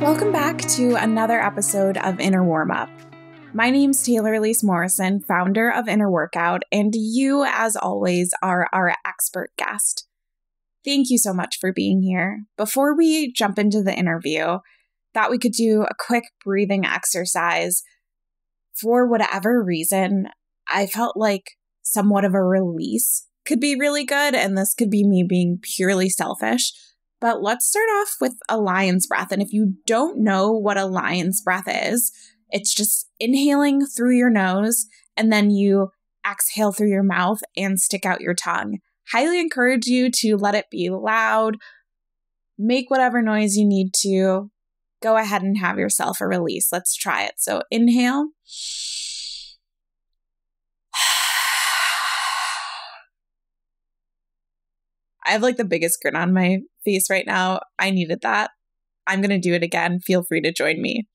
Welcome back to another episode of Inner Warmup. My name's Taylor Elise Morrison, founder of Inner Workout, and you, as always, are our expert guest. Thank you so much for being here. Before we jump into the interview, thought we could do a quick breathing exercise. For whatever reason, I felt like somewhat of a release could be really good, and this could be me being purely selfish. But let's start off with a lion's breath. And if you don't know what a lion's breath is, it's just inhaling through your nose and then you exhale through your mouth and stick out your tongue. Highly encourage you to let it be loud, make whatever noise you need to. Go ahead and have yourself a release. Let's try it. So inhale. I have like the biggest grin on my face right now. I needed that. I'm going to do it again. Feel free to join me.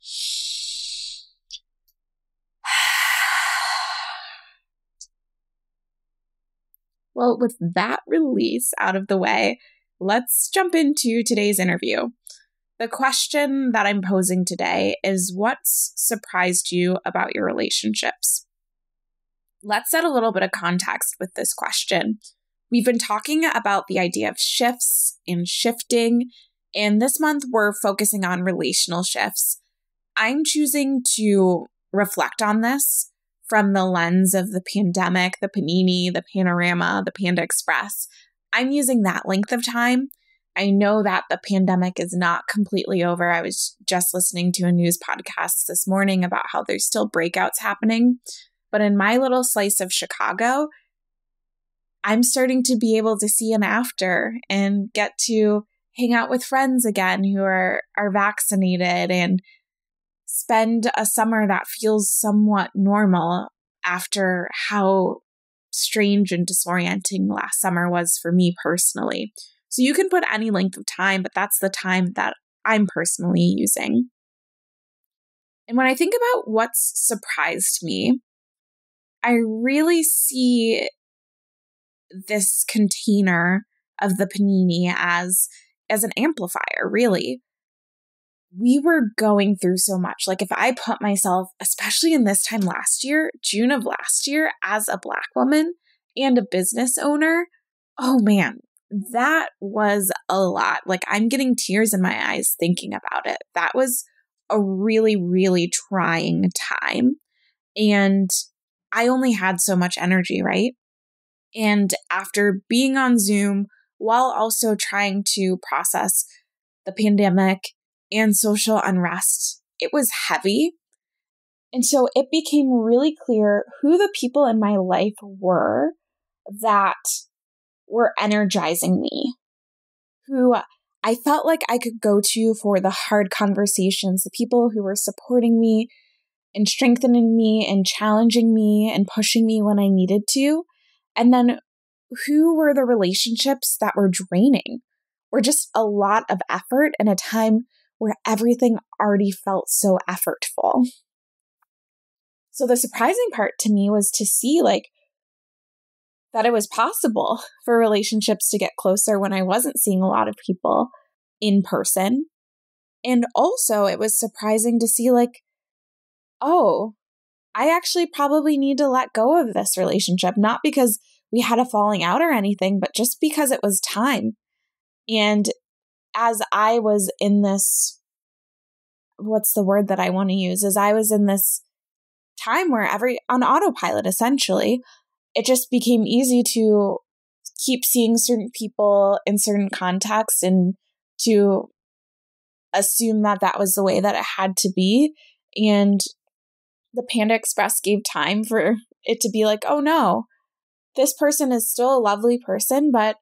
Well, with that release out of the way, let's jump into today's interview. The question that I'm posing today is, what's surprised you about your relationships? Let's set a little bit of context with this question. We've been talking about the idea of shifts and shifting, and this month we're focusing on relational shifts. I'm choosing to reflect on this from the lens of the pandemic, the panini, the panorama, the Panda Express. I'm using that length of time. I know that the pandemic is not completely over. I was just listening to a news podcast this morning about how there's still breakouts happening. But in my little slice of Chicago, I'm starting to be able to see an after and get to hang out with friends again who are vaccinated and spend a summer that feels somewhat normal after how strange and disorienting last summer was for me personally. So you can put any length of time, but that's the time that I'm personally using. And when I think about what's surprised me, I really see this container of the panini as an amplifier, really. We were going through so much. Like if I put myself, especially in this time last year, June of last year, as a Black woman and a business owner, oh man, that was a lot. Like I'm getting tears in my eyes thinking about it. That was a really, really trying time. And I only had so much energy, right? And after being on Zoom while also trying to process the pandemic and social unrest, it was heavy. And so it became really clear who the people in my life were that were energizing me, who I felt like I could go to for the hard conversations, the people who were supporting me and strengthening me and challenging me and pushing me when I needed to. And then who were the relationships that were draining, or just a lot of effort in a time where everything already felt so effortful. So the surprising part to me was to see that it was possible for relationships to get closer when I wasn't seeing a lot of people in person. And also it was surprising to see oh, I actually probably need to let go of this relationship, not because we had a falling out or anything, but just because it was time. And as I was in this, what's the word that I want to use? As I was in this time where on autopilot, essentially, it just became easy to keep seeing certain people in certain contexts and to assume that that was the way that it had to be. And the Panda Express gave time for it to be oh no, this person is still a lovely person, but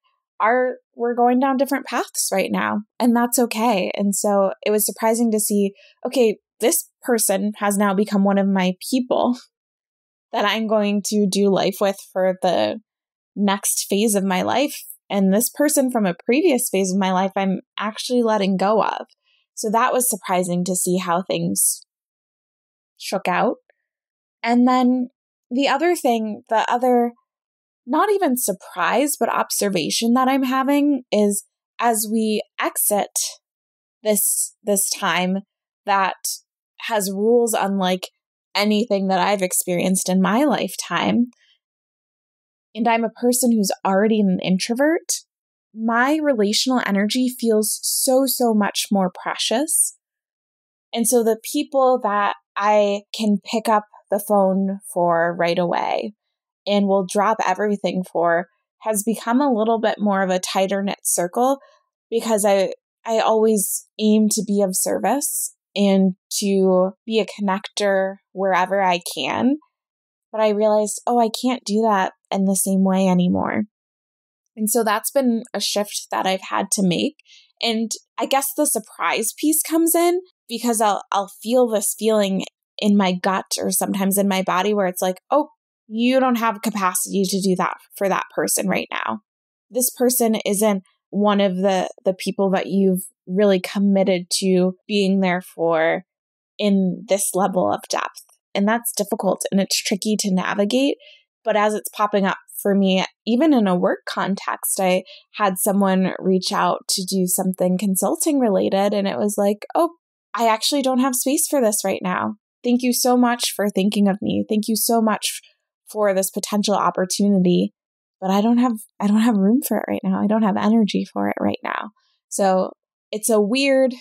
we're going down different paths right now, and that's okay. And so it was surprising to see, okay, this person has now become one of my people that I'm going to do life with for the next phase of my life. And this person from a previous phase of my life, I'm actually letting go of. So that was surprising to see how things shook out. And then the other thing, the other not even surprise, but observation that I'm having is as we exit this time that has rules unlike anything that I've experienced in my lifetime, and I'm a person who's already an introvert, my relational energy feels so much more precious. And so the people that I can pick up the phone for right away and will drop everything for has become a little bit more of a tighter knit circle because I always aim to be of service and to be a connector wherever I can. But I realized, I can't do that in the same way anymore. And so that's been a shift that I've had to make. And I guess the surprise piece comes in because I'll feel this feeling in my gut or sometimes in my body where it's like, oh, you don't have capacity to do that for that person right now. This person isn't one of the people that you've really committed to being there for in this level of depth. And that's difficult and it's tricky to navigate. But as it's popping up for me, even in a work context, I had someone reach out to do something consulting related. And it was like, oh, I actually don't have space for this right now. Thank you so much for thinking of me. Thank you so much for this potential opportunity. But I don't have room for it right now. I don't have energy for it right now. So it's a weird,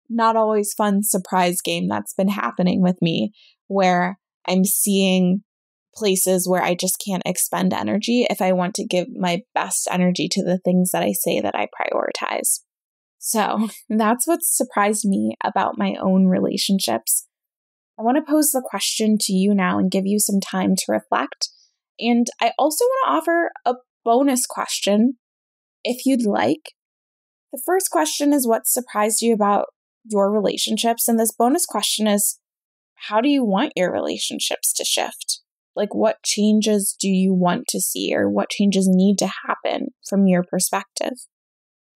not always fun surprise game that's been happening with me where I'm seeing places where I just can't expend energy if I want to give my best energy to the things that I say that I prioritize. So that's what's surprised me about my own relationships. I want to pose the question to you now and give you some time to reflect. And I also want to offer a bonus question if you'd like. The first question is what surprised you about your relationships? And this bonus question is, how do you want your relationships to shift? Like, what changes do you want to see or what changes need to happen from your perspective?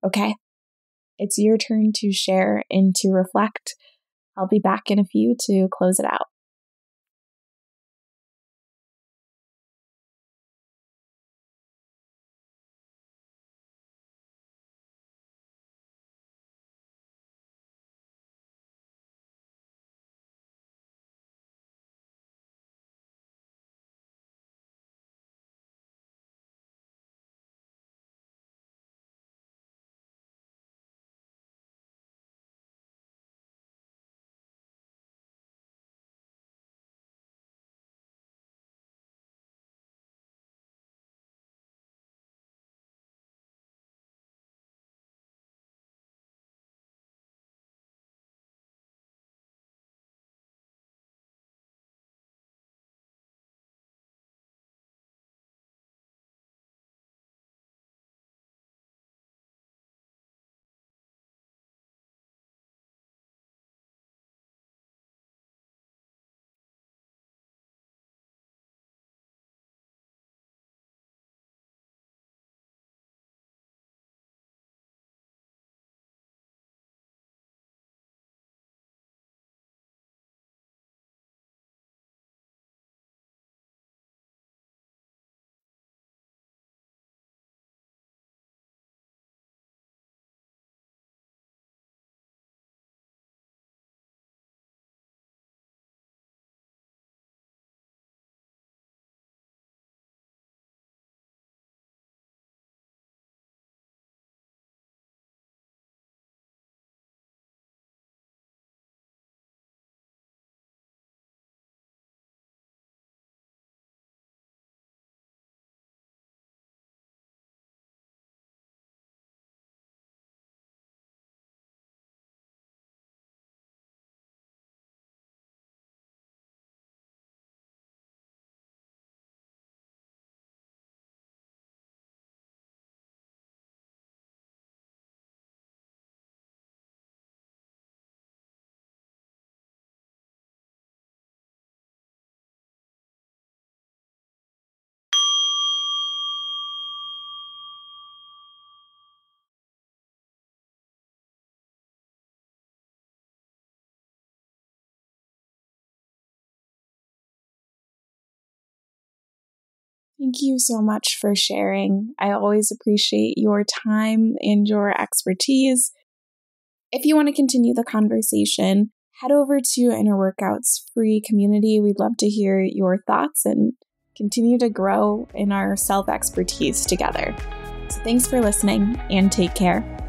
Okay, it's your turn to share and to reflect. I'll be back in a few to close it out. Thank you so much for sharing. I always appreciate your time and your expertise. If you want to continue the conversation, head over to Inner Workouts free community. We'd love to hear your thoughts and continue to grow in our self-expertise together. So thanks for listening and take care.